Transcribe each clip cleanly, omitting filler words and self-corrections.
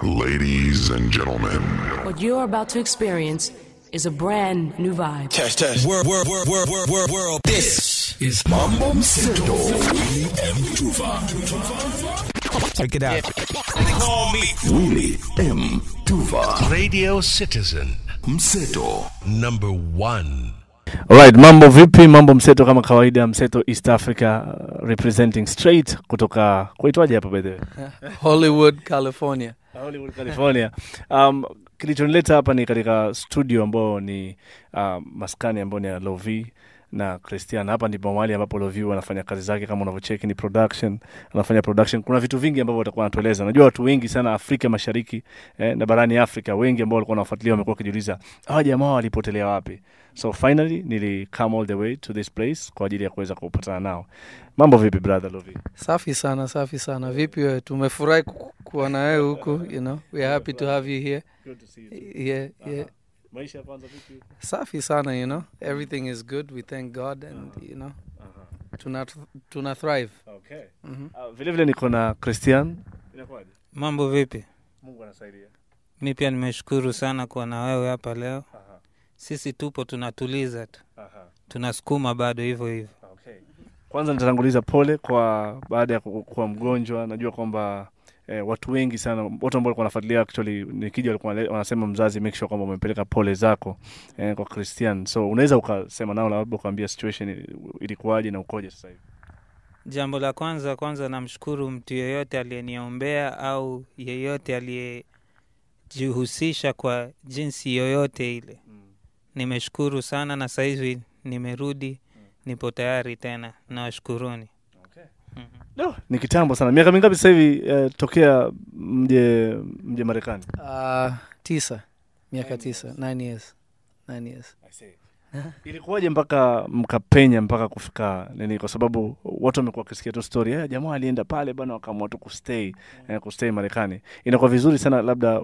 Ladies and gentlemen, what you're about to experience is a brand new vibe. Test. World. This is Mseto. Willy Tuva. Check it out. They call me Willy Tuva. Radio Citizen Mseto. number 1. Alright, mambo vipi? Mambo Mseto kama kawaida. Mseto East Africa, representing straight kutoka kuitwaje hapa by the way? Hollywood, California. Kilichonileta hapa ni katika studio ambao ni maskani ambao ni Lovi na Christian. Hapa ndipo mahali ambapo Lovi wanafanya kazi zake, kama unavyocheki ni production. Anafanya production. Kuna vitu vingi ambavyo watakuwa wanatueleza. Najua watu wengi sana Afrika Mashariki na barani Afrika, wengi ambao walikuwa wanafuatilia wamekuwa wakijiuliza hawa jamaa walipotelea wapi. So finally nili come all the way to this place kwa ajili ya kuweza kupatana nao. Mambo vipi brother Lovi? Safi sana. Vipi wewe? Tumefurahi kuwa na wewe huku, you know. We are happy to have you here. Good to see you too. Yeah. Maisha kwanza vipi? Safi sana, you know. Everything is good. We thank God and you know. Tuna thrive. Okay. Vile vile niko na Christian. Inakuwaje? Mambo vipi? Mungu anasaidia. Mimi pia nimeshukuru sana kuwa na wewe hapa leo. Sisi tupo tunatuliza tu. Tunasukuma bado hivyo. Okay. Kwanza nitatanguliza pole kwa baada ya kuwa mgonjwa. Najua kwamba watu wengi sana, watu ambao walikuwa wanafuatilia actually nikija walikuwa wanasema mzazi make sure kwamba umempeleka pole zako kwa Christian. So unaweza ukasema nao labda kuambia situation ilikuwaje na ukoje sasa hivi? Jambo la kwanza namshukuru mtu yeyote aliyeniombea au yeyote aliyejihusisha kwa jinsi yoyote ile. Nimeshukuru sana na sasa hivi nimerudi, nipo tayari tena. Nawashukuruni. Okay. No, ni kitambo sana. Miaka mingapi sasa hivi tokea mje Marekani? 9. Miaka 9. 9 years. I see. Ilikuwaje mpaka mkapenya mpaka kufika nini? Kwa sababu watu wamekuwa wakisikia tu story, jamaa alienda pale bwana wakaamua tu kustay Marekani. Inakuwa vizuri sana labda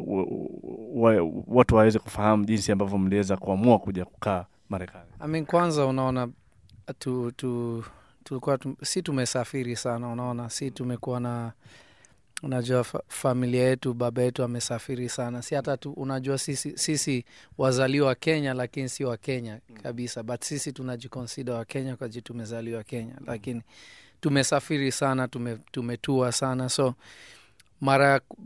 watu waweze kufahamu jinsi ambavyo mliweza kuamua kuja kukaa Marekani. I mean, kwanza unaona tulikuwa si tumesafiri sana, unaona, si tumekuwa na unajua familia yetu, baba yetu amesafiri sana. Si hata unajua sisi wazaliwa Kenya lakini si wa Kenya kabisa, but sisi tunajiconsider wa Kenya kwa sababu tumezaliwa Kenya, lakini tumesafiri sana, tumetua sana. So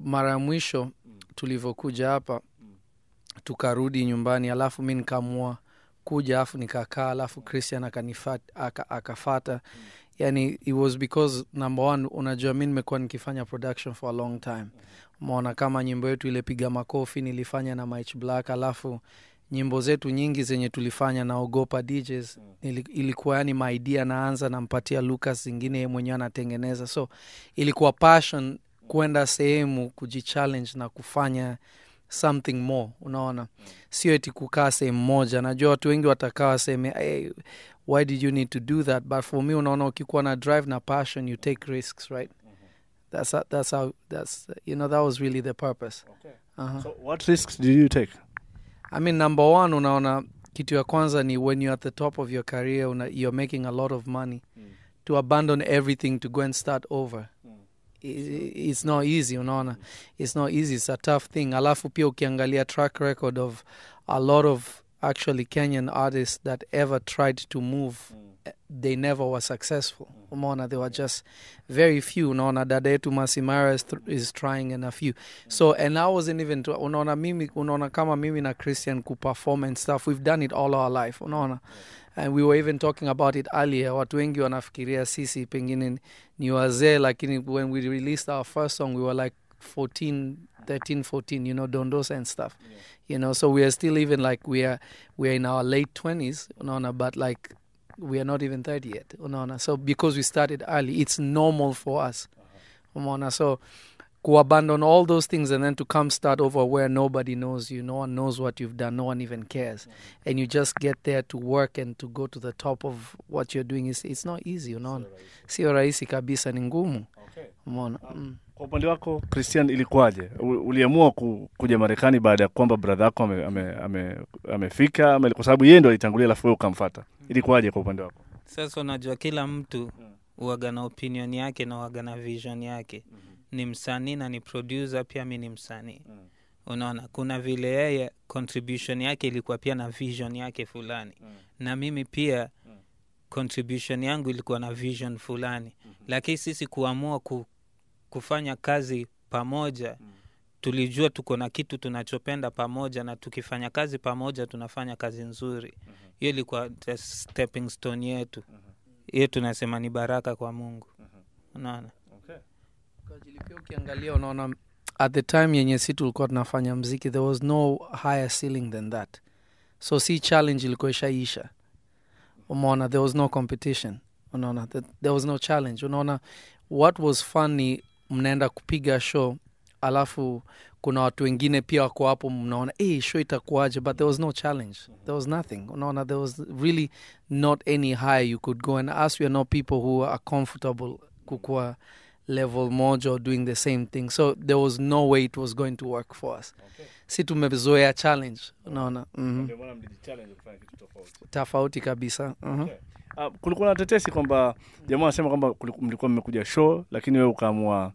mara mwisho tulivyokuja hapa tukarudi nyumbani, alafu mimi nikaamua kuja, alafu nikakaa, alafu Christian akafata. Yani it was because number 1, unajua mimi nimekuwa nikifanya production for a long time. Umeona kama nyimbo yetu ile Piga Makofi nilifanya na Mike Black, alafu nyimbo zetu nyingi zenye tulifanya na Ogopa DJs ilikuwa yani my idea, naanza nampatia Lucas, zingine yeye mwenyewe anatengeneza. So ilikuwa passion kwenda sehemu kujichallenge na kufanya something more, unaona. Sio eti kukaa sehemu moja. Najua watu wengi watakaa sema hey, why did you need to do that? But for me, unaona, ukikuwa na drive na passion, you take risks, right? That's you know, that was really the purpose. Okay. So what risks did you take? I mean, number 1, unaona, kitu ya kwanza ni when you're at the top of your career, you're making a lot of money, to abandon everything to go and start over. It's not easy, unaona. It's not easy. It's a tough thing. Alafu pia ukiangalia track record of a lot of actually Kenyan artists that ever tried to move, they never were successful. Unaona, they were just very few. Unaona, dada yetu Masimara is trying and a few. So, and I wasn't even, unaona kama mimi na Christian kuperform and stuff, we've done it all our life, unaona. And we were even talking about it earlier. Watu wengi wanafikiria sisi pengine ni wazee, lakini when we released our first song, we were like 13, 14, you know, Dondosa and stuff. Yeah. You know, so we are still even like we are in our late 20s, unaona, but like we are not even 30 yet, unaona. So because we started early, it's normal for us. Unaona, so to abandon all those things and then to come start over where nobody knows you, no one knows what you've done, no one even cares, and you just get there to work and to go to the top of what you're doing, it's not easy, unaona. Sio rahisi kabisa, ni ngumu. Unaona. Kwa upande wako Christian, ilikuwaje? Uliamua kuja Marekani baada ya kwamba brother yako amefika, kwa sababu yeye ndo alitangulia alafu wewe ukamfuata? Ilikuwaje kwa upande wako? Sasa unajua kila mtu huaga na opinion yake na huaga na vision yake. ni msanii na ni producer pia mimi ni msanii. Unaona kuna vile yeye contribution yake ilikuwa pia na vision yake fulani. Na mimi pia contribution yangu ilikuwa na vision fulani. Lakini sisi kuamua kufanya kazi pamoja, tulijua tuko na kitu tunachopenda pamoja, na tukifanya kazi pamoja tunafanya kazi nzuri. Hiyo ilikuwa the stepping stone yetu. Hiyo tunasema ni baraka kwa Mungu. Unaona? Okay. Kwa ajili pia ukiangalia unaona at the time yenye sisi tulikuwa tunafanya muziki, there was no higher ceiling than that. So si challenge ilikuwa ishaisha. Umeona, there was no competition. Unaona, there was no challenge. Unaona, what was funny, mnaenda kupiga show alafu kuna watu wengine pia wako hapo, mnaona show itakuaje, but there was no challenge. There was nothing. Unaona, there was really not any high you could go, and us we are not people who are comfortable kukua level moja or doing the same thing. So there was no way it was going to work for us. Okay. Si tumezoea challenge. Unaona. Ndio maana mlijichallenge kufanya kitu tofauti. Tofauti kabisa. Okay. Kulikuwa na tetesi kwamba jamaa anasema kwamba mlikuwa mmekuja show lakini wewe ukaamua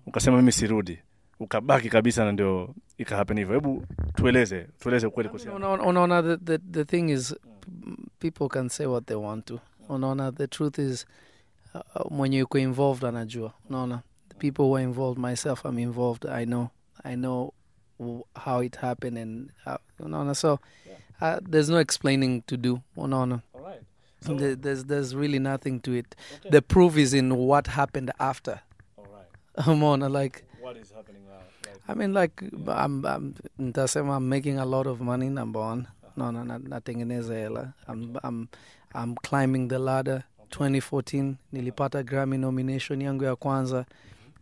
ukasema mimi sirudi. Ukabaki kabisa na ndio ikahappen hivyo. Hebu tueleze kweli kuhusiana. Unaona, the thing is people can say what they want to. Unaona, the truth is when you get involved anajua. Unaona, the people who are involved, myself I'm involved, I know how it happened, and unaona, so there's no explaining to do. Unaona. All right. So there's really nothing to it. Okay. The proof is in what happened after. All right. Unaona, like what is happening now? I mean, like I'm making a lot of money, number one. No, natengeneza hela. I'm climbing the ladder. 2014 nilipata Grammy nomination yangu ya kwanza.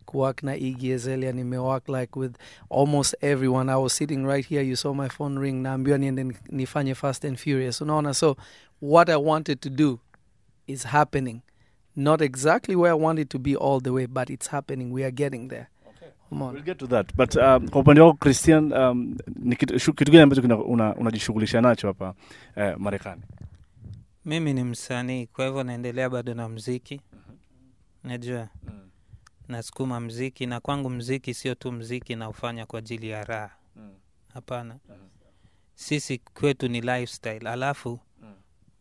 Kuwork na Iggy Azalea, nimework like with almost everyone. I was sitting right here, you saw my phone ring, naambiwa niende nifanye Fast and Furious. Unaona, so what I wanted to do is happening. Not exactly where I wanted to be all the way, but it's happening. We are getting there. We'll get to that. But kwa upande wako Christian, ni kitu gani ambacho unajishughulisha nacho hapa Marekani? Mimi ni msanii, kwa hivyo naendelea bado na muziki. Najua. Nasukuma muziki, na kwangu muziki sio tu muziki na ufanya kwa ajili ya raha. Hapana. Sisi kwetu ni lifestyle. Alafu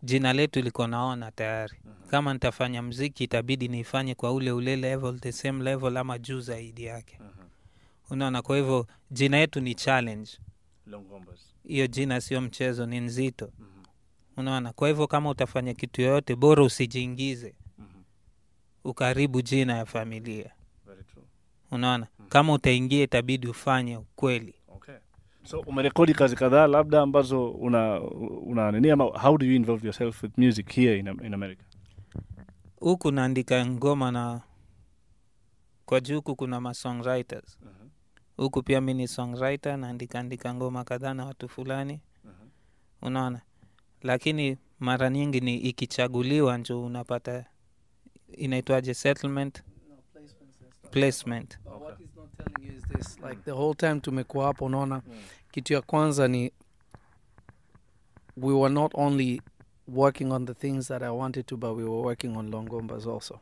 jina letu liko naona tayari. Kama nitafanya muziki itabidi nifanye kwa ule level, the same level ama juu zaidi yake. Unaona, kwa hivyo jina yetu ni challenge. Longombas. Hiyo jina sio mchezo, ni nzito. Unaona, kwa hivyo kama utafanya kitu yote bora usijiingize. Ukaribu jina ya familia. Very true. Unaona, kama utaingia itabidi ufanye ukweli. Okay. So umerekodi kazi kadhaa labda ambazo una nini, ama how do you involve yourself with music here in America? Huku naandika ngoma na kwa juku kuna ma songwriters. Huku pia mimi ni songwriter, naandika ngoma kadhaa na watu fulani. Unaona? Lakini mara nyingi ni ikichaguliwa ndio unapata inaitwaje settlement? Placement. What is not telling you is this, like the whole time tumekuwa hapo, unaona, kitu ya kwanza ni we were not only working on the things that I wanted to, but we were working on Longombas also.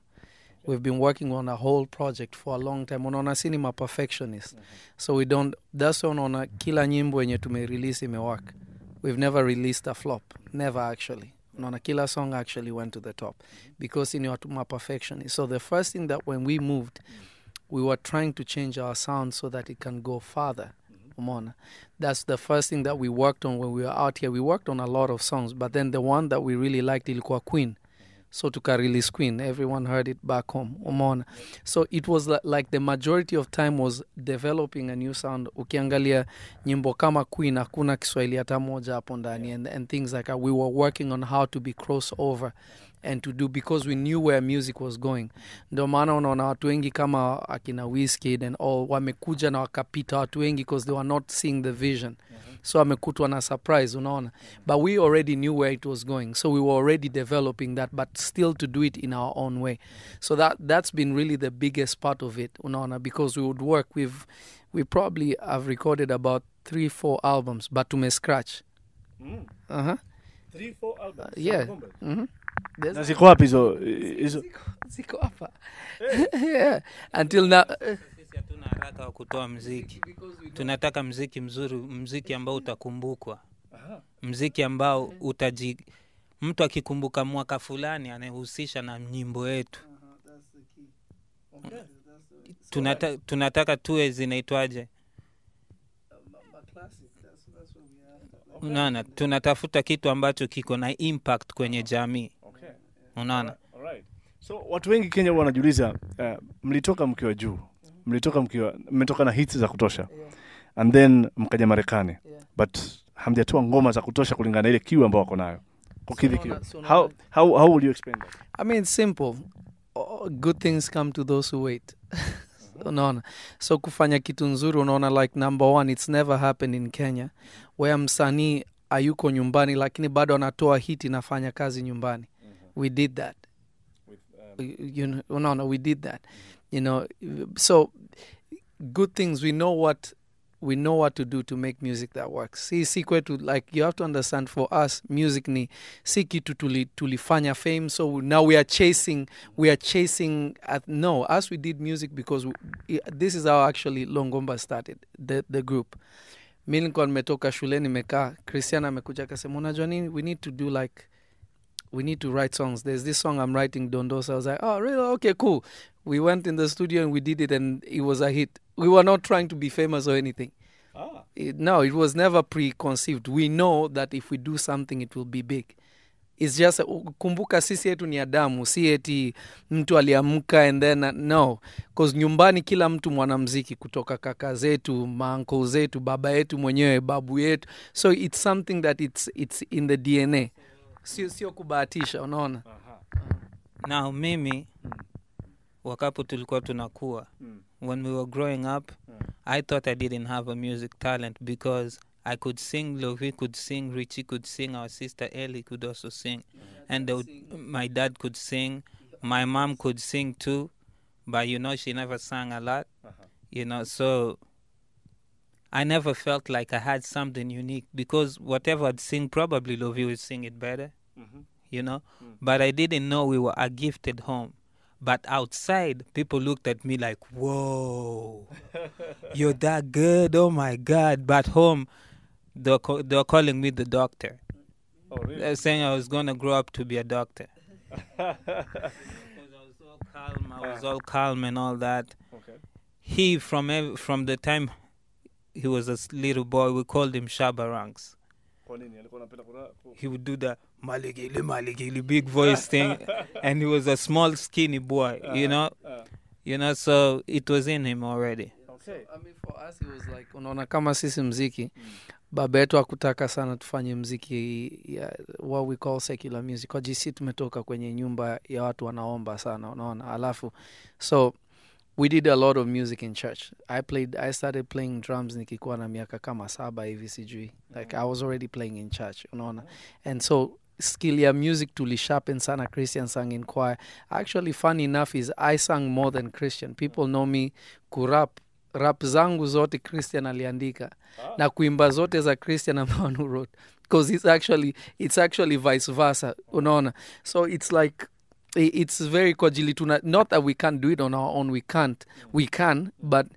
We've been working on a whole project for a long time. Unaona, sini ma perfectionist. So we don't, that's unaona kila nyimbo yenye tumerelease imework. We've never released a flop. Never actually. Unaona, kila song actually went to the top. Because sini watu ma perfectionist. So the first thing that when we moved, we were trying to change our sound so that it can go farther. Umeona. That's the first thing that we worked on when we were out here. We worked on a lot of songs, but then the one that we really liked ilikuwa Queen. So tuka release Queen. Everyone heard it back home. Umeona. So it was like the majority of time was developing a new sound. Ukiangalia nyimbo kama Queen hakuna Kiswahili hata moja hapo ndani, and things like that. We were working on how to be crossover and to do, because we knew where music was going. Ndio maana unaona watu wengi kama akina Wizkid and all wamekuja na wakapita watu wengi because they were not seeing the vision. So wamekutwa na surprise, unaona. But we already knew where it was going. So we were already developing that, but still to do it in our own way. So that's been really the biggest part of it, unaona, because we would work with, we probably have recorded about 3-4 albums, but tume scratch. 3-4 albums. Yeah. Na ziko wapi hizo? Ziko hapa. Yeah. Until now. haraka wa kutoa mziki. Tunataka mziki mzuri, mziki ambao utakumbukwa. Mziki ambao mtu akikumbuka mwaka fulani anahusisha na nyimbo yetu. Tunataka tuwe zinaitwaje? Unaona, tunatafuta kitu ambacho kiko na impact kwenye jamii. Unaona? Alright. So watu wengi Kenya wanajiuliza mlitoka mkiwa juu. Mmetoka na hits za kutosha. And then mkaja Marekani. But hamjatoa ngoma za kutosha kulingana na ile kiu ambayo wako nayo. Kukidhi kiu. How would you explain that? I mean, it's simple. Good things come to those who wait. Unaona, so kufanya kitu nzuri, unaona, like number one, it's never happened in Kenya where msanii ayuko nyumbani lakini bado anatoa hit inafanya kazi nyumbani. We did that. Unaona, we did that. You know, so good things, we know what to do to make music that works. Si kwetu, like, you have to understand, for us music ni si kitu tulifanya fame, so now we are chasing no, us we did music because this is how actually Longombas started the group. Mimi nilikuwa nimetoka shuleni nimekaa, Christian amekuja akasema unajua nini, we need to write songs. There's this song I'm writing, Dondosa. I was like, oh really? Okay, cool. We went in the studio and we did it and it was a hit. We were not trying to be famous or anything. No, it was never preconceived. We know that if we do something, it will be big. It's just, kumbuka sisi yetu ni Adamu, si eti mtu aliamka and then, no. Because nyumbani kila mtu mwanamuziki, kutoka kaka zetu, mauncle zetu, baba yetu mwenyewe, babu yetu. So it's something that it's in the DNA. Sio kubahatisha, unaona? Now mimi, wakapo tulikuwa tunakuwa, when we were growing up, I thought I didn't have a music talent because I could sing, Lovi could sing, Richie could sing, our sister Ellie could also sing. And my dad could sing, my mom could sing too, but you know, she never sang a lot. You know, so I never felt like I had something unique because whatever I'd sing, probably Lovi would sing it better, you know. But I didn't know we were a gifted home. But outside, people looked at me like, whoa, you're that good, oh my God. But home, they're calling me the doctor. Oh, really? They're saying I was going to grow up to be a doctor. Because I was all calm and all that. Okay. He, from the time he was a little boy, we called him Shabarangs. He would do the maligili big voice thing, and he was a small skinny boy, you know, so it was in him already. Okay. So, I mean, for us it was like, unaona kama sisi mziki, baba yetu hakutaka sana tufanye mziki what we call secular music. Kwa jisi tumetoka kwenye nyumba ya watu wanaomba sana, unaona. Alafu, so we did a lot of music in church. I started playing drums nikikuwa na miaka kama 7 hivi sijui. Like I was already playing in church, unaona. And so skill ya music tulisharpen sana. Christian sang in choir. Actually, funny enough is I sang more than Christian. People know me kurap. Rap zangu zote Christian aliandika. Na kuimba zote za Christian ambao wrote. Because it's actually vice versa, unaona. So it's like, it's very kojili. Not that we can't do it on our own. We can, but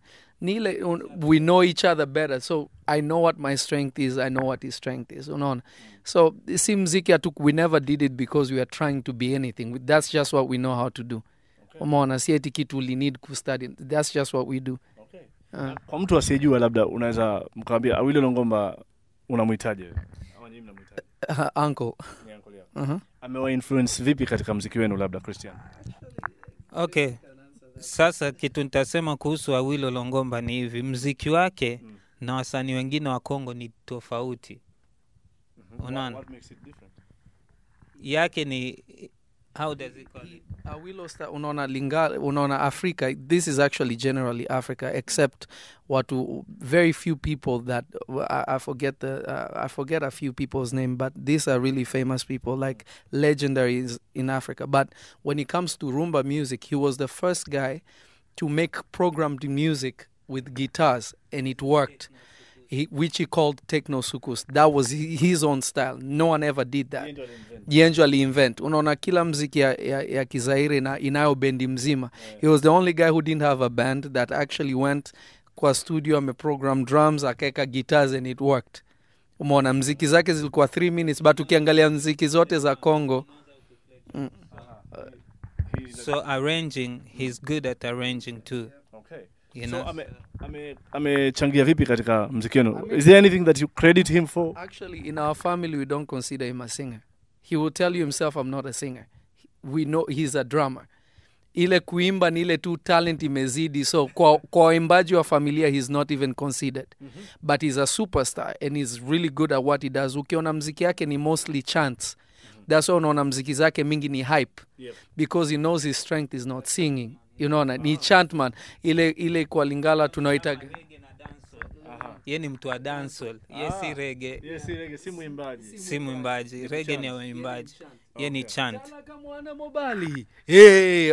we know each other better. So I know what my strength is. I know what his strength is. Unaona. So si mziki we never did it because we are trying to be anything. That's just what we know how to do. Unaona, si eti kitu we need to study. That's just what we do. Okay. Kwa mtu asiyejua, labda unaweza mkaambia Willy Longomba unamhitaji ama nyinyi mnamhitaji? Uncle. Ni uncle yako. Amewa influence vipi katika muziki wenu, labda Christian? Okay. Sasa kitu nitasema kuhusu Willy Longomba ni hivi, muziki wake na wasanii wengine wa Kongo ni tofauti. Unaona? What makes it different? Yake ni, how does it call it? Unaona Africa, this is actually generally Africa, except very few people that I forget a few people's name, but these are really famous people, like legendaries in Africa. But when it comes to rumba music, he was the first guy to make programmed music with guitars, and it worked. which he called techno sukus. That was his own style. No one ever did that. He actually invent. Unaona kila mziki ya Kizaire na inayo bendi mzima. He was the only guy who didn't have a band that actually went kwa studio, ameprogram drums, akeka guitars, and it worked. Umeona mziki zake zilikuwa 3 minutes, but ukiangalia mziki zote za Congo. So arranging, he's good at arranging too. Okay. You know? So amechangia vipi katika mziki wenu? Is there anything that you credit him for? Actually, in our family, we don't consider him a singer. He will tell you himself, I'm not a singer. We know he's a drummer. Ile kuimba ni ile tu talent imezidi. So kwa imbaji wa familia, he's not even considered. But he's a superstar and he's really good at what he does. Ukiona mziki yake ni mostly chants. That's why unaona mziki zake mingi ni hype. Because he knows his strength is not singing. You know, ni chant man. Ile kwa Lingala tunaita. Ye ni mtu wa dancehall. Ye si reggae. Yes, reggae si muimbaji. Si muimbaji. Reggae ni muimbaji. Ye ni chant.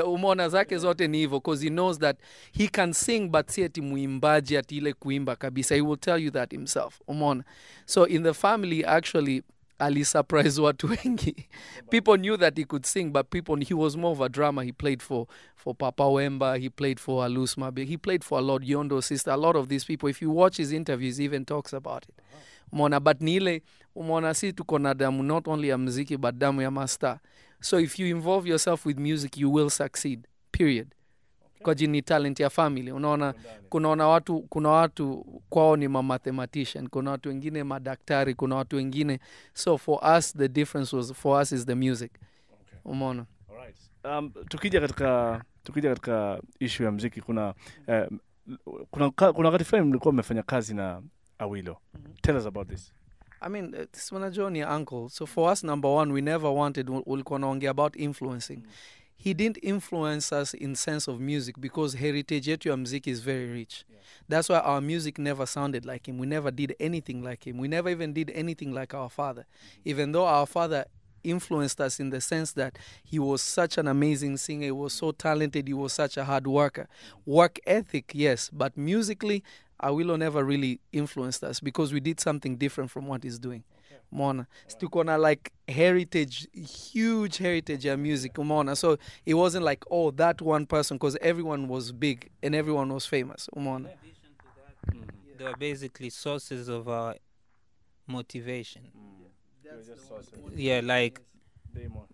Umeona zake zote ni hivyo, because he knows that he can sing, but si ati muimbaji ati ile kuimba kabisa. He will tell you that himself. Umeona. So in the family, actually, Ali surprised watu wengi. People knew that he could sing, but he was more of a drummer. He played for Papa Wemba, he played for Alus Mabe, he played for a lot, Yondo Sister, a lot of these people. If you watch his interviews, he even talks about it. Umona, but nile, umona si tuko na damu, not only ya muziki, but damu ya master. So if you involve yourself with music, you will succeed, period. Kwa jini talent ya family. Unaona, kuna watu kwao ni mathematician, kuna watu wengine madaktari, kuna watu wengine. So for us, the difference was, for us is the music. Okay. Umeona. Alright. Tukija katika issue ya muziki, kuna wakati fulani mlikuwa mmefanya kazi na Awilo. Tell us about this. I mean, this one Johnny uncle. So for us, number one, we never wanted, ulikuwa naongea about influencing. He didn't influence us in sense of music, because heritage yetu ya muziki is very rich. Yeah. That's why our music never sounded like him. We never did anything like him. We never even did anything like our father. Even though our father influenced us in the sense that he was such an amazing singer, he was so talented, he was such a hard worker. Work ethic, yes, but musically, Awilo never really influenced us, because we did something different from what he's doing. Mona. Stukona like heritage, huge heritage of music. Mona. So it wasn't like, oh, that one person, because everyone was big and everyone was famous. Mona. In addition to that, they were basically sources of our motivation. Yeah, like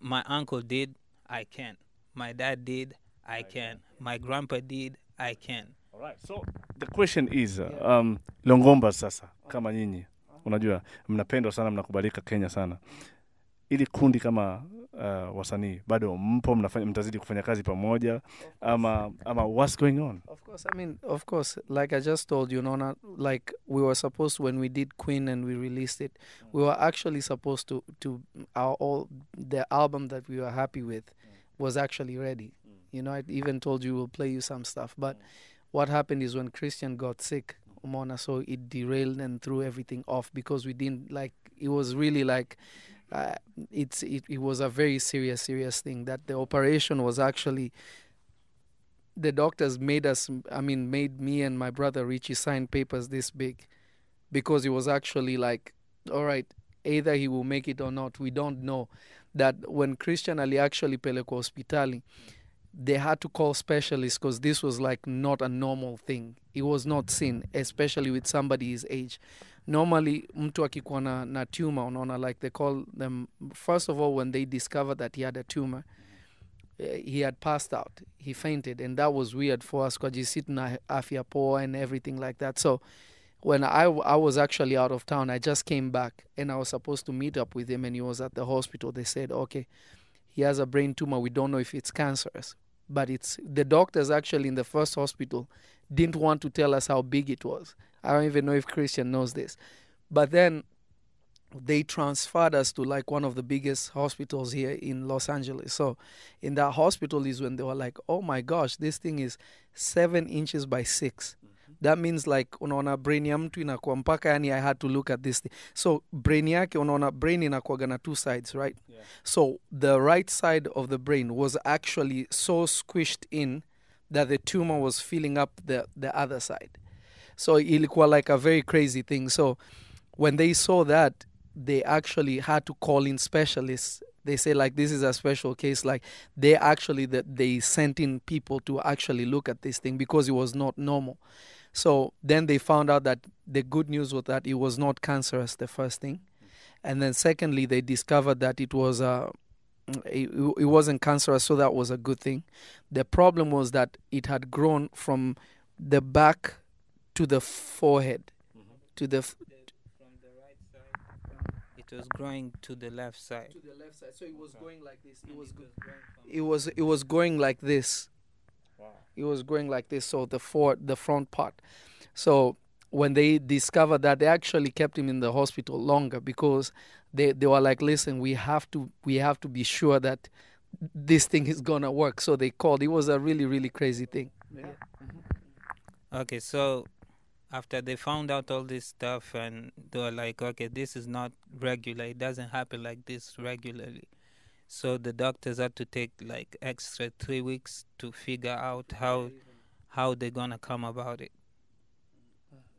my uncle did, I can. My dad did, I can. My grandpa did, I can. All right. So the question is, Longombas sasa, kama nyinyi. Unajua mnapendwa sana, mnakubalika Kenya sana. Ili kundi kama wasanii bado mpo, mtazidi kufanya kazi pamoja ama what's going on? Of course, like I just told you, like we were supposed, when we did Queen and we released it, we were actually supposed to the album that we were happy with was actually ready. You know, I even told you we'll play you some stuff, but what happened is when Christian got sick, so it derailed and threw everything off, because we didn't like, it was really like it was a very serious thing, that the operation was actually, the doctors made me and my brother Richie sign papers this big, because it was actually like, all right, either he will make it or not, we don't know. That when Christian Ali actually pelekwa hospitali, they had to call specialists, because this was like not a normal thing. It was not seen, especially with somebody his age. Normally, mtu akikuwa na tumor, unaona, like they call them, first of all, when they discovered that he had a tumor, he had passed out. He fainted, and that was weird for us, because he's sitting na afya poa and everything like that. So when I was actually out of town, I just came back, and I was supposed to meet up with him, and he was at the hospital. They said, okay, he has a brain tumor. We don't know if it's cancerous. But the doctors actually in the first hospital didn't want to tell us how big it was. I don't even know if Christian knows this. But then they transferred us to like one of the biggest hospitals here in Los Angeles. So in that hospital is when they were like, oh my gosh, this thing is 7 inches by 6. That means like unaona brain ya mtu inakuwa mpaka, yani I had to look at this thing. So brain yake, unaona brain inakuwa na 2 sides, right? Yeah. So the right side of the brain was actually so squished in that the tumor was filling up the other side. So ilikuwa like a very crazy thing. So when they saw that, they actually had to call in specialists. They say like this is a special case. Like they sent in people to actually look at this thing because it was not normal. So then they found out that the good news was that it was not cancerous, the first thing. And then secondly, they discovered that it wasn't cancerous, so that was a good thing. The problem was that it had grown from the back to the forehead, to the From the right side, it was growing to the left side. to the left side. So it was going like this. It was going like this. Wow. It was going like this. So the front part. So when they discovered that, they actually kept him in the hospital longer because they were like, listen, we have to be sure that this thing is gonna work. So they called. It was a really, really crazy thing. Yeah. Okay, so after they found out all this stuff and they were like, okay, this is not regular. It doesn't happen like this regularly. So the doctors had to take like extra 3 weeks to figure out how they're gonna come about it.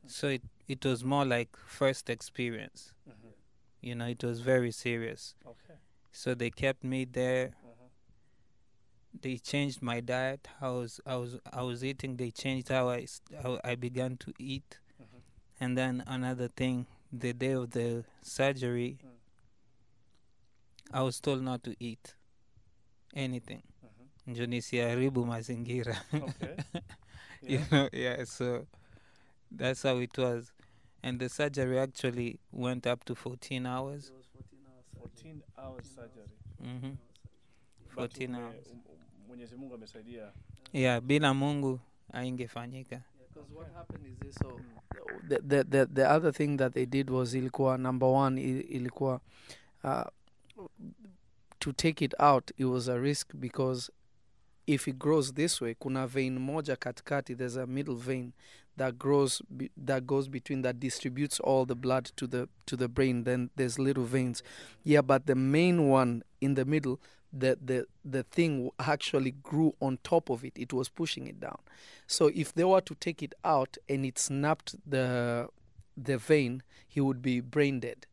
So it was more like first experience. You know, it was very serious. Okay. So they kept me there. They changed my diet. I was eating. They changed how I began to eat. And then another thing, the day of the surgery, I was told not to eat anything. Ndio nisiharibu mazingira. Okay. You know, yeah. So that's how it was. And the surgery actually went up to 14 hours. 14 hours surgery. 14 hours. Mwenyezi Mungu amesaidia. Yeah, bila Mungu haingefanyika. Because what happened is this. So the other thing that they did was ilikuwa number one, ilikuwa to take it out. It was a risk because if it grows this way, kuna vein moja katikati, there's a middle vein that goes between, that distributes all the blood to the brain. Then there's little veins. Yeah, but the main one in the middle, the thing actually grew on top of it. It was pushing it down. So if they were to take it out and it snapped the vein, he would be brain dead.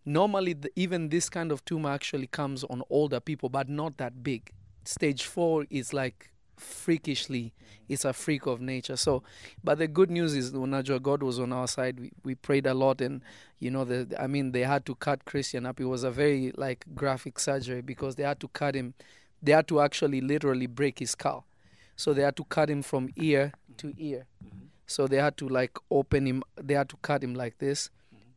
Normally, even this kind of tumor actually comes on older people, but not that big. Stage 4 is like freakishly, it's a freak of nature. So, but the good news is, unajua, God was on our side. We prayed a lot, and you know, they had to cut Christian up. It was a very like graphic surgery because they had to cut him. They had to actually literally break his skull. So they had to cut him from ear to ear. So they had to like open him. They had to cut him like this.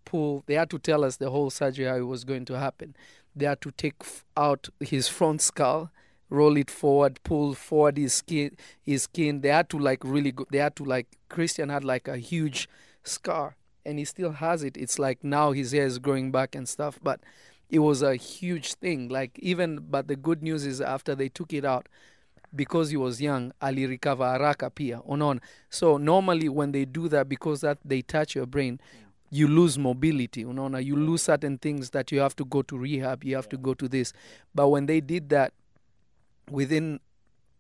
Pull. They had to tell us the whole surgery, how it was going to happen. They had to take out his front skull, roll it forward, pull forward his skin. They had to like really go. They had to like, Christian had like a huge scar, and he still has it. It's like now his hair is growing back and stuff, but it was a huge thing. But the good news is after they took it out, because he was young, ali recover haraka pia. Unaona. So normally when they do that, because that they touch your brain, you lose mobility. Unaona. You lose certain things that you have to go to rehab. You have to go to this. But when they did that, within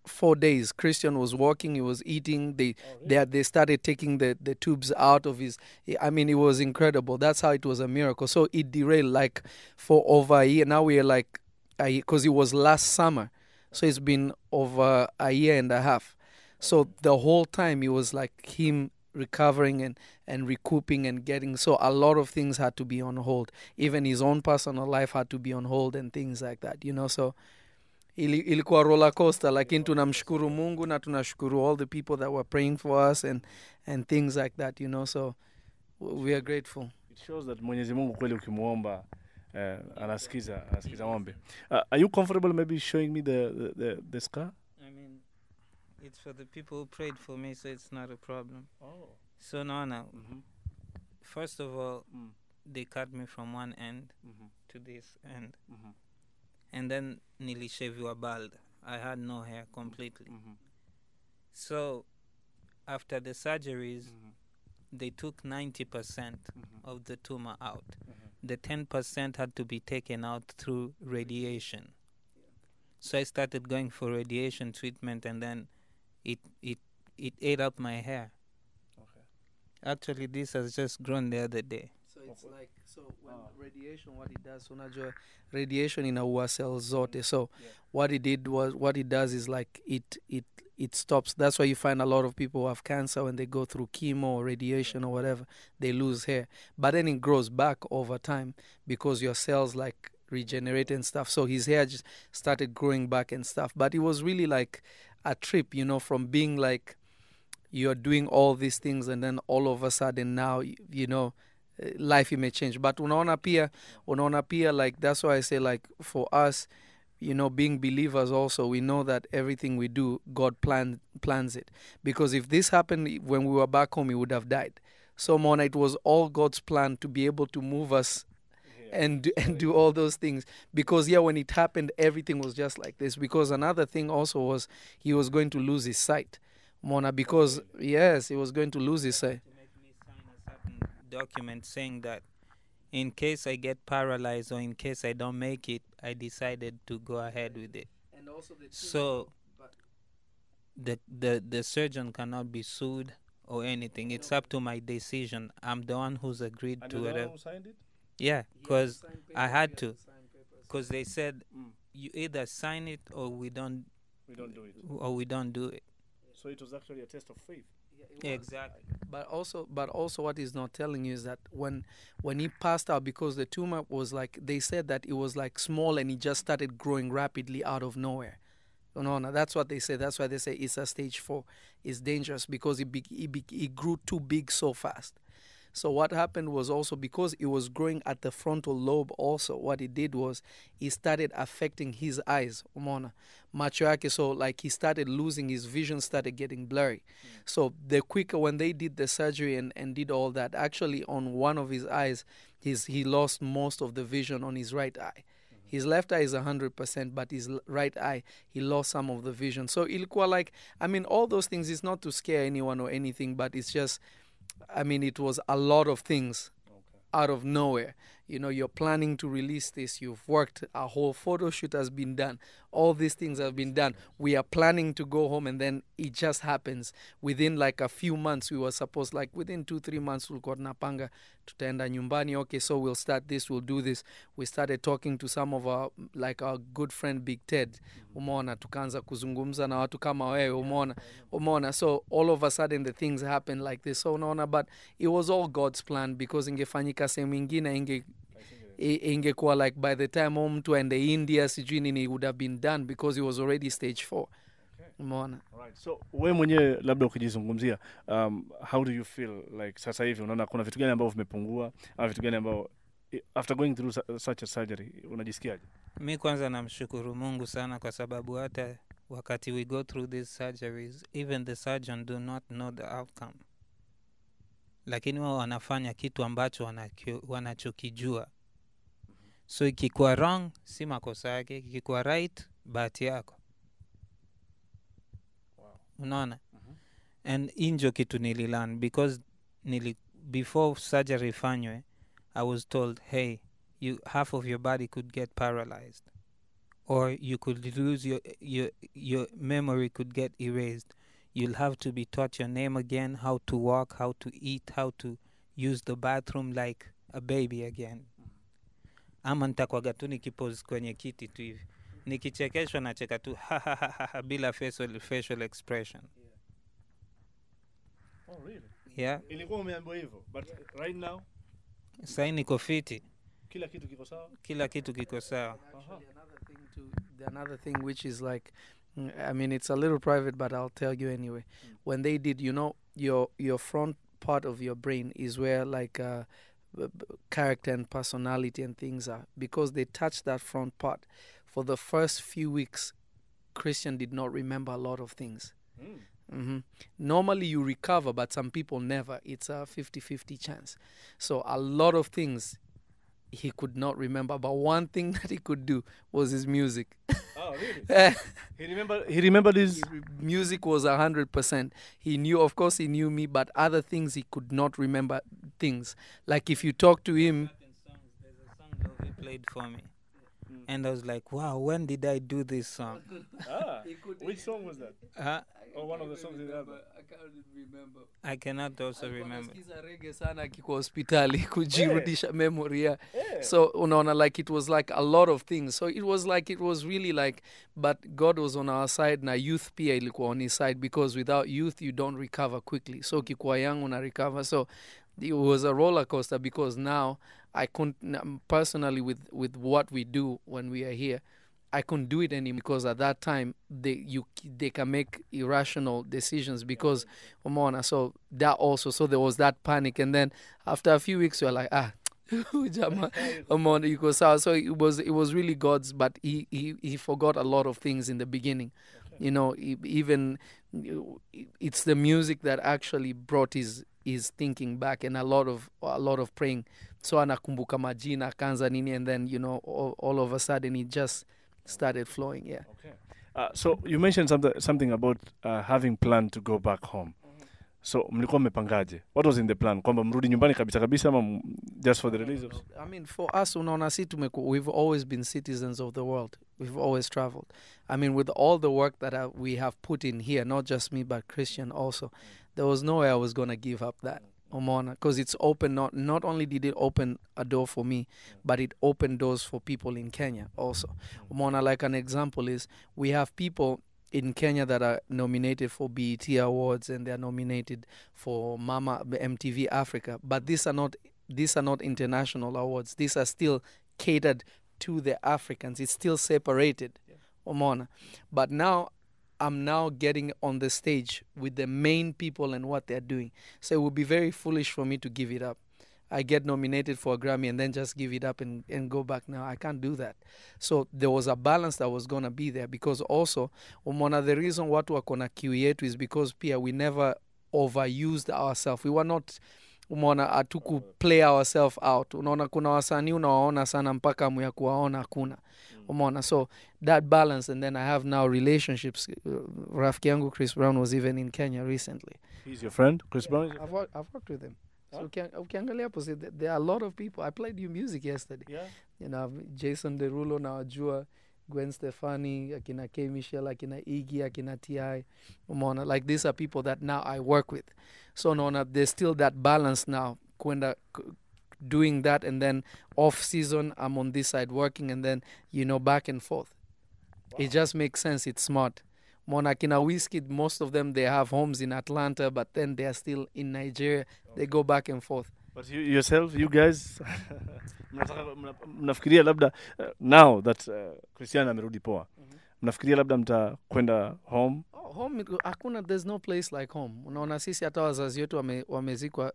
4 days, Christian was walking, he was eating. They started taking the tubes out of his. I mean, it was incredible. That's how it was a miracle. So it derailed like for over a year. Now we are like, because it was last summer, so it's been over a year and a half. So the whole time it was like him recovering and recouping and getting. So a lot of things had to be on hold. Even his own personal life had to be on hold and things like that. You know, so. Ilikuwa roller coaster, lakini tunamshukuru Mungu na tunashukuru all the people that were praying for us and things like that, you know, so we are grateful. It shows that Mwenyezi Mungu kweli ukimuomba anasikiza maombi. Are you comfortable maybe showing me the scar? I mean, it's for the people who prayed for me, so it's not a problem. Oh. So now, first of all, they cut me from one end to this end. And then nilisheviwa bald. I had no hair completely. So after the surgeries, they took 90% of the tumor out. The 10% had to be taken out through radiation. So I started going for radiation treatment, and then it ate up my hair. Actually, this has just grown the other day. So it's like, so when radiation, what it does, unajua radiation inaua cells zote. So what it does is like it stops. That's why you find a lot of people who have cancer when they go through chemo or radiation or whatever, they lose hair. But then it grows back over time because your cells like regenerate and stuff. So his hair just started growing back and stuff. But it was really like a trip, you know, from being like you're doing all these things and then all of a sudden now, you know, life may change. But unaona pia, like, that's why I say, like, for us, you know, being believers also, we know that everything we do, God plans it. Because if this happened when we were back home, he would have died. So, Mona, it was all God's plan to be able to move us and do all those things. Because, when it happened, everything was just like this. Because another thing also was he was going to lose his sight, Mona, because, yes, he was going to lose his sight. To make me sign a certain document saying that in case I get paralyzed or in case I don't make it, I decided to go ahead with it. And also so the surgeon cannot be sued or anything. It's up to my decision. I'm the one who's agreed to it. And you signed it? Yeah, because I had to. Because they said you either sign it or we don't do it. Or we don't do it. So it was actually a test of faith. Exactly. But also what he's not telling you is that when he passed out, because the tumor was like, they said that it was like small and it just started growing rapidly out of nowhere. No, that's what they say. That's why they say it's a stage 4. It's dangerous because it grew too big so fast. So what happened was also because it was growing at the frontal lobe also, what it did was it started affecting his eyes, umona, macho yake. So like he started losing, his vision started getting blurry. So the quicker when they did the surgery and did all that, actually on one of his eyes, he lost most of the vision on his right eye. His left eye is 100%, but his right eye, he lost some of the vision. So ilikuwa like, I mean, all those things, it's not to scare anyone or anything, but it's just, I mean, it was a lot of things out of nowhere. You know, you're planning to release this. You've worked. A whole photo shoot has been done. All these things have been done. We are planning to go home, and then it just happens. Within like a few months, we were supposed, like within 2-3 months, we'll go napanga tutaenda nyumbani. Okay, so we'll start this. We'll do this. We started talking to some of our, like our good friend Big Ted. Umeona, tukaanza kuzungumza na watu kama wewe. Umeona. So all of a sudden the things happen like this. So unaona, but it was all God's plan, because ingefanyika sehemu ingine ingekuwa like by the time mtu aende India sijui nini would have been done, because it was already stage 4. Umeona. Alright. So wewe mwenyewe labda ukijizungumzia, how do you feel like sasa hivi unaona kuna vitu gani ambavyo vimepungua au vitu gani ambavyo after going through such a surgery unajisikiaje? Mi kwanza namshukuru Mungu sana, kwa sababu hata wakati we go through these surgeries, even the surgeon do not know the outcome. Lakini wao wanafanya kitu ambacho wanachokijua. So ikikuwa wrong, si makosa yake. Ikikuwa right, bahati yako. Unaona? And injo kitu nililearn, because before surgery fanywe, I was told, hey, half of your body could get paralyzed, or you could lose your memory could get erased. You'll have to be taught your name again, how to walk, how to eat, how to use the bathroom like a baby again. Ama nitakwaga tu nikipose kwenye kiti tu hivi. Nikichekeshwa nacheka tu bila facial expression. Oh really? Yeah. Ilikuwa umeambiwa hivyo, but right now sasa niko fiti. Kila kitu kiko sawa? Kila kitu kiko sawa. Another thing which is like, I mean, it's a little private, but I'll tell you anyway. When they did, you know, your front part of your brain is where like character and personality and things are, because they touched that front part. For the first few weeks, Christian did not remember a lot of things. Normally you recover, but some people never. It's a 50-50 chance. So a lot of things he could not remember, but one thing that he could do was his music. Oh, really? He remembered his music was 100%. He knew, of course, he knew me, but other things he could not remember things. Like if you talk to him, There's a song Lovey played for me. And I was like, wow, when did I do this song? Which song was that? Or one of the songs in the album? I can't remember. I cannot also remember. Nasikiza reggae sana akikuwa hospitali kujirudisha memory ya. So unaona, like it was like a lot of things. So it was really like, but God was on our side na youth pia ilikuwa on his side, because without youth you don't recover quickly. So ukikuwa young una recover. So it was a roller coaster, because now I couldn't personally with what we do when we are here, I couldn't do it anymore, because at that time they can make irrational decisions because so that also, so there was that panic, and then after a few weeks we were like so it was really God's, but he forgot a lot of things in the beginning. You know, even it's the music that actually brought his thinking back, and a lot of praying. So anakumbuka majina kanza nini, and then all of a sudden it just started flowing. Okay. So you mentioned something about having planned to go back home. So mlikuwa mmepangaje? What was in the plan? Kwamba mrudi nyumbani kabisa ama just for the release of... I mean, for us, unaona si we've always been citizens of the world. We've always traveled. I mean, with all the work that we have put in here, not just me but Christian also, there was no way I was going to give up that. Because it's open, not only did it open a door for me, but it opened doors for people in Kenya also. Like an example is, we have people in Kenya that are nominated for BET Awards, and they're nominated for MTV Africa, but these are not international awards. These are still catered to the Africans. It's still separated. But now I'm now getting on the stage with the main people and what they're doing. So it would be very foolish for me to give it up. I get nominated for a Grammy and then just give it up and go back. Now I can't do that. So there was a balance that was going to be there, because also the reason watu wako na kiu yetu is because pia we never overused ourselves. We were not atuku play ourselves out. Unaona kuna wasanii unawaona sana mpaka mu ya kuwaona hakuna. So that balance, and then I have now relationships. Rafiki yangu Chris Brown was even in Kenya recently. He's your friend, Chris Brown? I've worked with him. So ukiangalia hapo, there are a lot of people. I played you music yesterday. Yeah. Jason Derulo na wajua, Gwen Stefani, akina K. Michelle, akina Iggy, akina T.I. Like these are people that now I work with. So there's still that balance now. Doing that, and then off season I'm on this side working, and then back and forth. Wow. It just makes sense. It's smart. Kina Whiskey, most of them, they have homes in Atlanta, but then they are still in Nigeria. They go back and forth. But you guys, mnafikiria labda now that Christian amerudi poa, mnafikiria labda mtakwenda home? Home hakuna, there's no place like home. Unaona sisi hata wazazi wetu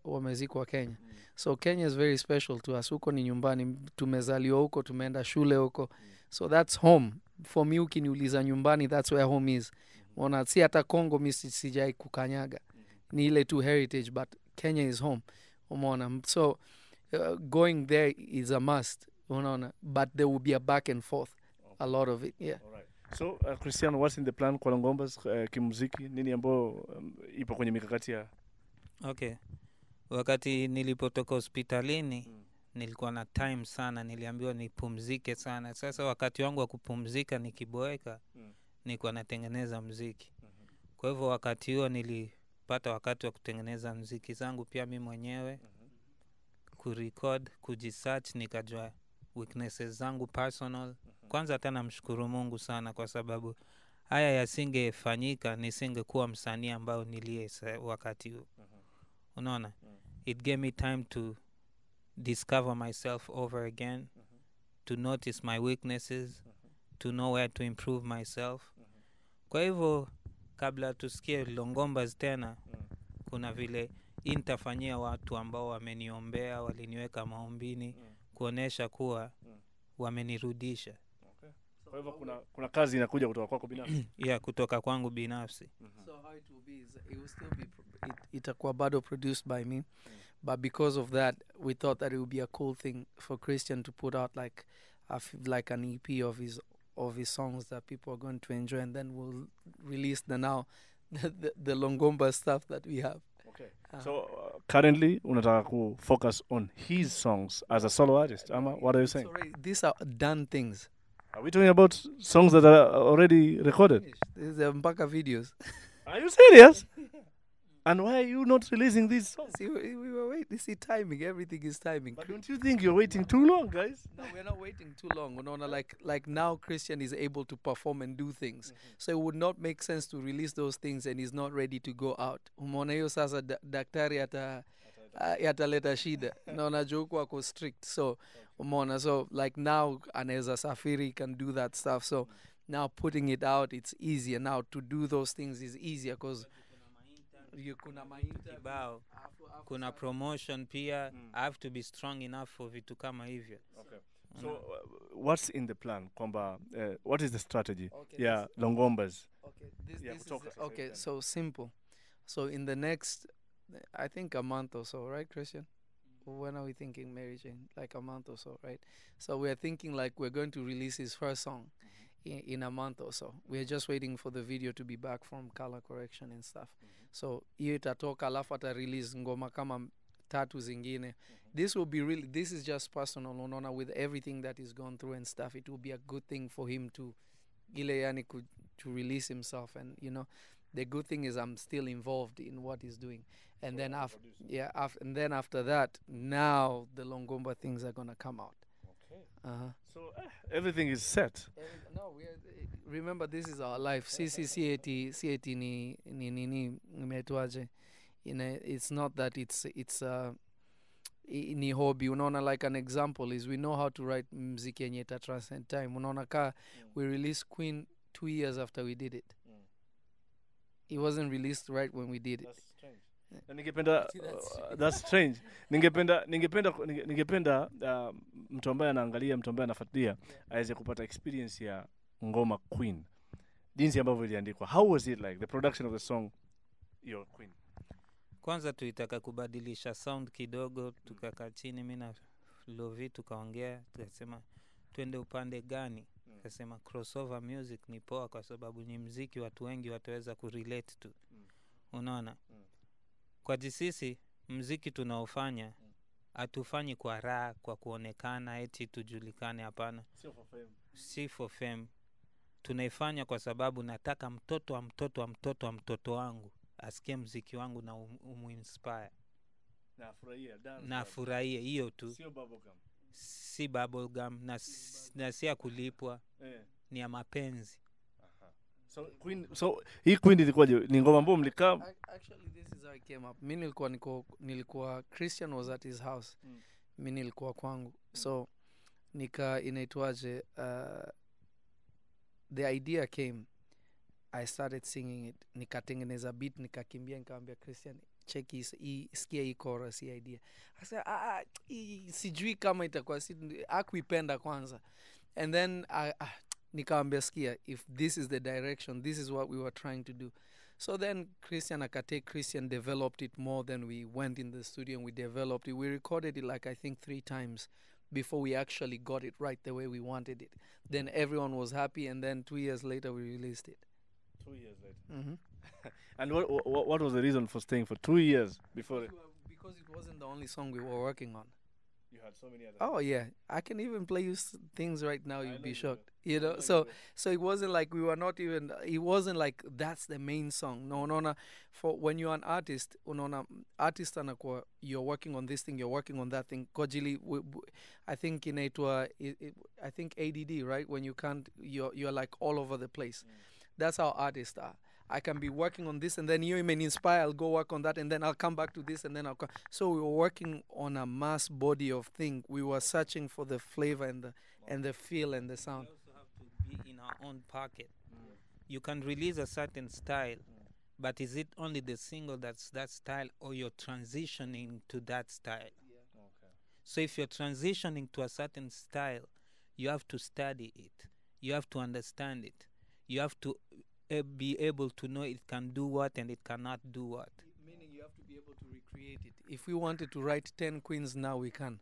wamezikwa Kenya. So Kenya is very special to us. Huko ni nyumbani, tumezaliwa huko, tumeenda shule huko. So that's home. For me, ukiniuliza nyumbani, that's where home is. Unaona si hata Congo mimi sijai kukanyaga. Ni ile tu heritage, but Kenya is home. Unaona. So going there is a must. Unaona, but there will be a back and forth. A lot of it, yeah. All right. So Christian, what's in the plan kwa Longombas kimuziki? Nini ambao ipo kwenye mikakati ya? Okay. Wakati nilipotoka hospitalini nilikuwa na time sana, niliambiwa nipumzike sana. Sasa wakati wangu wa kupumzika nikiboeka, nilikuwa natengeneza muziki. Kwa hivyo wakati huo nilipata wakati wa kutengeneza muziki zangu pia mimi mwenyewe, kurecord, kujisearch, nikajua weaknesses zangu personal. Kwanza tena mshukuru Mungu sana, kwa sababu haya yasingefanyika nisingekuwa msanii ambao nilie wakati huo. Unaona? It gave me time to discover myself over again, to notice my weaknesses, to know where to improve myself. Kwa hivyo kabla tusikie Longombas tena, kuna vile intafanyia watu ambao wameniombea, waliniweka maombini, kuonesha kuwa wamenirudisha. Kwa hivyo kuna kazi inakuja kutoka kwako binafsi? Yeah, kutoka kwangu binafsi. So how it will be is it will still be itakuwa bado produced by me, but because of that we thought that it would be a cool thing for Christian to put out like an EP of his songs that people are going to enjoy, and then we'll release the Longomba stuff that we have. Okay. So currently unataka ku focus on his songs as a solo artist, ama what are you saying? Sorry, these are done things. Are we talking about songs that are already recorded? There's mpaka videos. Are you serious? And why are you not releasing these songs? See, we were waiting. See, timing. Everything is timing. But don't you think you're waiting too long, guys? No, we're not waiting too long. Unaona, like now Christian is able to perform and do things. So it would not make sense to release those things and he's not ready to go out. Umeona hiyo sasa daktari ataleta shida. Naona joku wako strict. So umeona, so like now anaweza safiri can do that stuff. So now putting it out, it's easier. Now to do those things is easier because kuna kibao, kuna promotion pia. I have to be strong enough for vitu kama hivyo. Okay. So what's in the plan? Kwamba, what is the strategy? Okay, yeah, Longombas. Okay, this is okay. So simple. So in the next, I think a month or so, right, Christian? When are we thinking, Mary Jane? Like a month or so, right? So we are thinking like we're going to release his first song in a month or so. We're just waiting for the video to be back from color correction and stuff. So hiyo itatoka alafu ata release ngoma kama tatu zingine. This will be really, this is just personal, unaona, with everything that he's gone through and stuff. It will be a good thing for him to to release himself. And you know, the good thing is I'm still involved in what he's doing. And then after that, now the Longomba things are gonna come out. Okay. So everything is set. No, remember this is our life. CAT ni imetuaje. It's not that it's ni hobby. Unaona, like an example is we know how to write mziki yenye ita transcend time. Unaona ka we released Queen 2 years after we did it. It wasn't released right when we did it. That's strange. Na ningependa that's strange. Ningependa mtu ambaye anaangalia, mtu ambaye anafuatilia aweze kupata experience ya ngoma Queen. Jinsi ambavyo iliandikwa. How was it like the production of the song Your Queen? Kwanza tuitaka kubadilisha sound kidogo, tukakaa chini mimi na Lovi tukaongea, tukasema twende upande gani? Tukasema crossover music ni poa kwa sababu ni muziki watu wengi wataweza kurelate to. Unaona? Kwa sisi muziki tunaofanya hatufanyi kwa raha, kwa kuonekana eti tujulikane, hapana. Si for fame. Tunaifanya kwa sababu nataka mtoto wangu asikie muziki wangu na uminspire. Na furahie hiyo tu. Si bubblegum na si ya kulipwa. Ni ya mapenzi. So hii Queen ilikuwaje? Ni ngoma ambayo mlikaa? Actually this is how it came up. Mimi nilikuwa Christian was at his house. Mimi nilikuwa kwangu. So inaitwaje, the idea came. I started singing it. Nikatengeneza beat, nikakimbia, nikamwambia Christian, check sikia hii chorus idea. I said sijui kama itakuwa akuipenda kwanza. And then nikamwambia sikia, if this is the direction, this is what we were trying to do. So then Christian developed it more. Than we went in the studio and we developed it. We recorded it like I think 3 times before we actually got it right the way we wanted it. Then everyone was happy, and then 2 years later we released it. 2 years later. And what was the reason for staying for 2 years before? Because it wasn't the only song we were working on. You had so many other. Oh yeah, I can even play you things right now. You'd be shocked. You know, so it wasn't like we were not even. It wasn't like that's the main song. No. For when you're an artist, artist anakuwa, you're working on this thing, you're working on that thing. Kojili, I think I think ADD, right? When you can't, you're like all over the place. That's how artists are. I can be working on this, and then you may inspire, I'll go work on that, and then I'll come back to this, and then So we were working on a mass body of thing. We were searching for the flavor and the feel and the sound. We also have to be in our own pocket. You can release a certain style, but is it only the single that's that style, or you're transitioning to that style? Yeah. Okay. So if you're transitioning to a certain style, you have to study it. You have to understand it. You have to be able to know it can do what and it cannot do what. Meaning you have to be able to recreate it. If we wanted to write 10 Queens now, we can,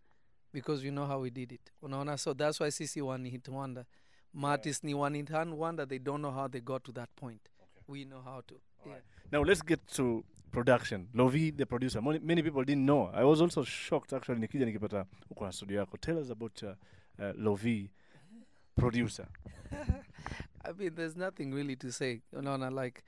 because we know how we did it. So that's why CC one hit wonder. Martis ni one hit wonder. They don't know how they got to that point. Okay. We know how to. Yeah. Right. Now let's get to production. Lovi, the producer. Many people didn't know. I was also shocked actually. Nikija nikipata uko na studio yako. Tell us about Lovi producer? I mean, there's nothing really to say. Like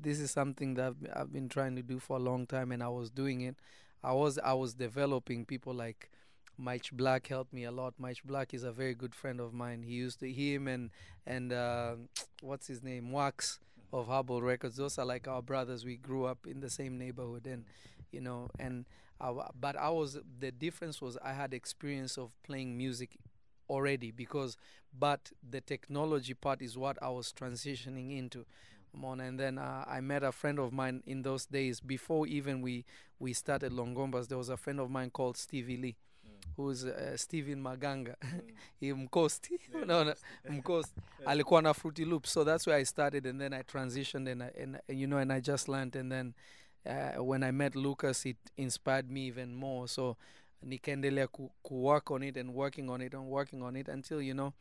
this is something that I've been trying to do for a long time, and I was doing it. I was developing people like Mike Black helped me a lot. Mike Black is a very good friend of mine. Him and what's his name, Wax of Harbor Records. Those are like our brothers. We grew up in the same neighborhood, and the difference was I had experience of playing music already but the technology part is what I was transitioning into. And then I met a friend of mine in those days before even we started Longombas. There was a friend of mine called Stevie Lee, who's Steven Maganga. Mkosti. Mkosti. Alikuwa na Fruity Loops. So that's where I started, and then I transitioned and I just learned. And then when I met Lucas, it inspired me even more. So nikaendelea work on it and working on it until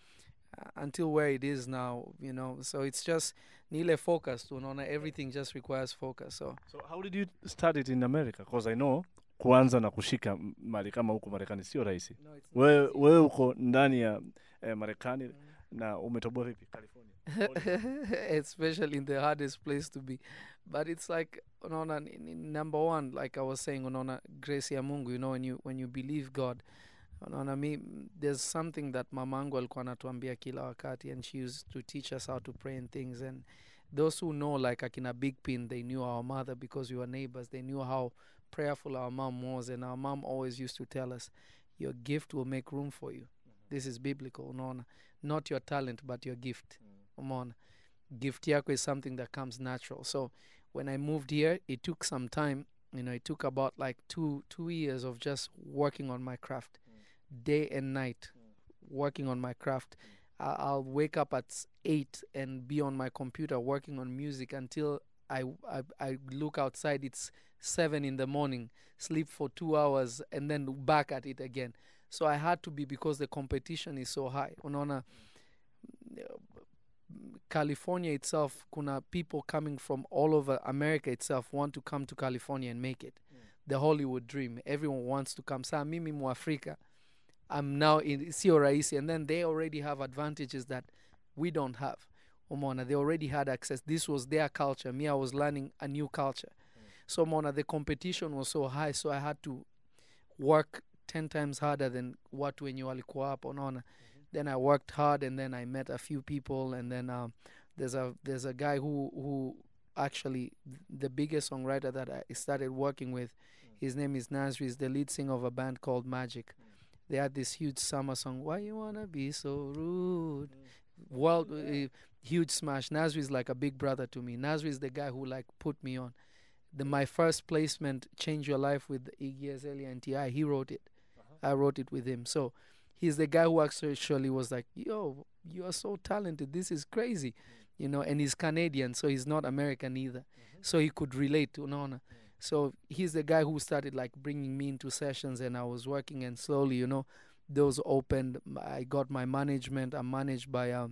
until where it is now, so it's just nile focused, everything just requires focus. So how did you start it in America? Because I know kuanza na kushika mali kama huko Marekani sio rahisi. Wewe uko ndani ya Marekani na umetoboa vipi California? Especially in the hardest place to be, but it's like number one, like I was saying, grace ya Mungu, when you believe God. There's something that mamangu alikuwa anatuambia kila wakati, and she used to teach us how to pray and things. And those who know, like Akina Big Pin, they knew our mother because we were neighbors. They knew how prayerful our mom was, and our mom always used to tell us, your gift will make room for you. This is biblical, not your talent, but your gift. Gift yako is something that comes natural. So when I moved here, it took some time. It took about like two years of just working on my craft, day and night, working on my craft. I'll wake up at 8 and be on my computer working on music until I look outside. It's 7 in the morning, sleep for 2 hours, and then back at it again. So I had to be, because the competition is so high. California itself, kuna people coming from all over America itself want to come to California and make it. The Hollywood dream. Everyone wants to come. Sa mimi Mwafrika, I'm now in Sio Raisi, and then they already have advantages that we don't have. They already had access. This was their culture. Me, I was learning a new culture. So the competition was so high, so I had to work 10 times harder than what when you walikuwa hapo. Then I worked hard, and then I met a few people, and then there's a guy who actually the biggest songwriter that I started working with. His name is Nazri. He's the lead singer of a band called Magic. They had this huge summer song, Why You Wanna Be So Rude? World huge smash. Nazri is like a big brother to me. Nazri is the guy who put me on. My first placement, Change Your Life, with Iggy Azalea and T.I., he wrote it. I wrote it with him. So he's the guy who actually was like, yo, you are so talented. This is crazy. And he's Canadian, so he's not American either. So he could relate to Nona. So he's the guy who started bringing me into sessions, and I was working, and slowly, those opened. I got my management. I'm managed by a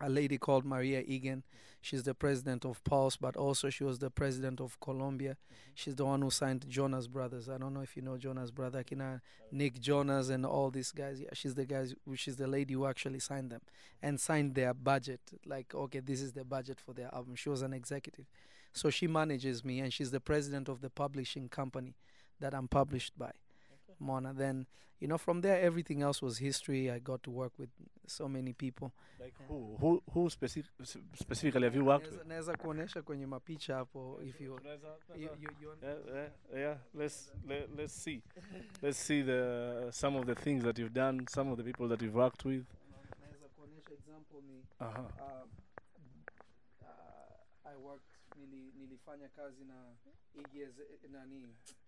lady called Maria Egan. She's the president of Pulse, but also she was the president of Columbia. She's the one who signed Jonas Brothers. I don't know if you know Jonas Brothers, Nick Jonas and all these guys. Yeah, she's the lady who actually signed them and signed their budget. Okay, this is the budget for their album. She was an executive. So she manages me, and she's the president of the publishing company that I'm published by. Mona. Then, from there, everything else was history. I got to work with so many people. Like who specifically have you worked with? Naweza kuonesha kwenye mapicha hapo if you yeah. Let's see. Let's see some of the things that you've done, some of the people that you've worked with. Naweza kuonesha example ni I worked nilifanya kazi na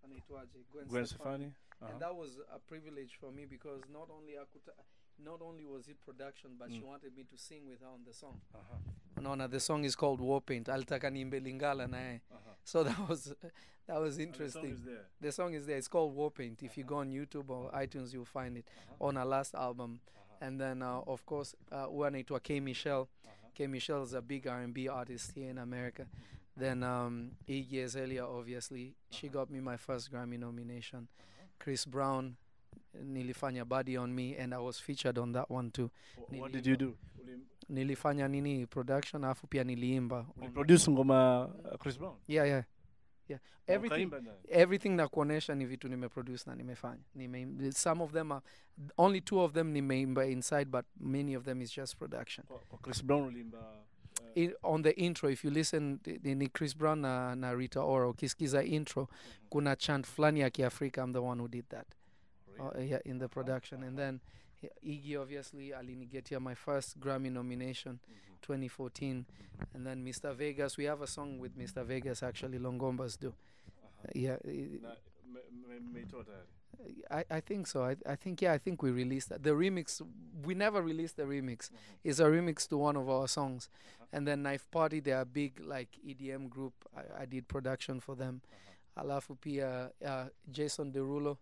anaitwaje Gwen Stefani. And that was a privilege for me, because not only was it production, but she wanted me to sing with her on the song. The song is called War Paint. Alitaka niimbe Lingala naye. So that was interesting. The song is there. It's called War Paint. If you go on YouTube or iTunes, you'll find it on her last album. And then of course anaitwa K Michelle. K Michelle is a big R&B artist here in America. Then Iggy Azalea, obviously, she got me my first Grammy nomination. Chris Brown, nilifanya Body on Me, and I was featured on that one too. What did you do? Nilifanya nini production, afu pia niliimba. Produce ngoma Chris Brown? Yeah. Everything na kuonesha ni vitu nimeproduce na nimefanya. Some of them are, only 2 of them nimeimba inside, but many of them is just production. Chris Brown ulimba on the intro, if you listen ni Chris Brown na Rita Ora, ukisikiza intro kuna chant fulani ya Kiafrika. I'm the one who did that. Yeah, in the production. And then Iggy obviously alinigetia my first Grammy nomination 2014. And then Mr. Vegas, we have a song with Mr. Vegas actually, Longombas do. Yeah. I think so. I think we released that. The remix, we never released the remix. It's a remix to one of our songs. And then Knife Party, they are a big like EDM group. I did production for them. Alafu pia Jason Derulo.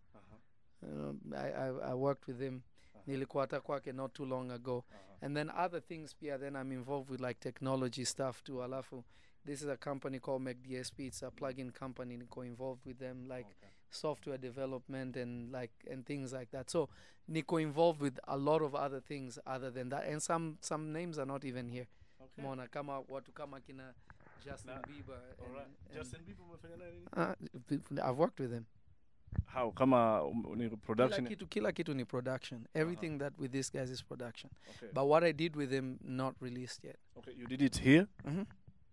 I worked with him. Nilikuwa hata kwake not too long ago. And then other things pia, then I'm involved with like technology stuff too. Alafu, this is a company called MacDSP. It's a plugin company. Niko involved with them, like software development and things like that. So Niko involved with a lot of other things other than that. And some names are not even here. Mona kama watu kama kina Justin Bieber. Justin Bieber umefanya nini? I've worked with him. How? Kama ni production? Kila kitu ni production. Everything that with these guys is production. Okay. But what I did with him, not released yet. Okay, you did it here?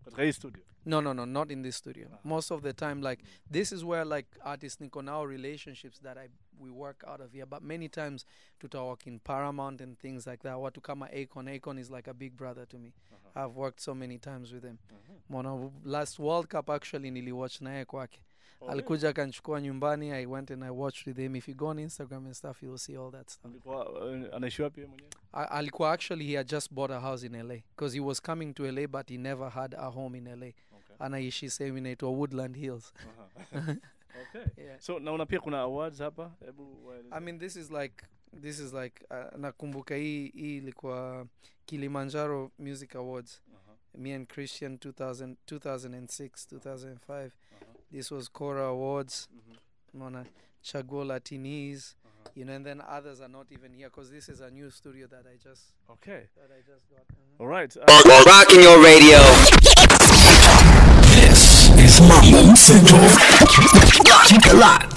Katika hii studio? No, not in this studio. Most of the time, like, this is where, like, artists niko now relationships that we work out of here. But many times, tutawalk in Paramount and things like that. Watu kama Akon is like a big brother to me. I've worked so many times with him. Mona, last World Cup, actually, niliwatch naye kwake. Alikuja kanchukua nyumbani. I went and I watched with him. If you go on Instagram and stuff, you will see all that stuff. Anaishi wapi mwenyewe? Alikuwa actually, he had just bought a house in LA because he was coming to LA, but he never had a home in LA. Anaishi sehemu inaitwa Woodland Hills. Okay. Yeah. So naona pia kuna awards hapa. I mean, this is like nakumbuka hii ilikuwa Kilimanjaro Music Awards. Me and Christian 2006, 2005. This was Cora Awards. Mona Chaguo Latinis. You know, and then others are not even here because this is a new studio that I just got. All right. Rocking your radio. This is Mseto. Keep a lot.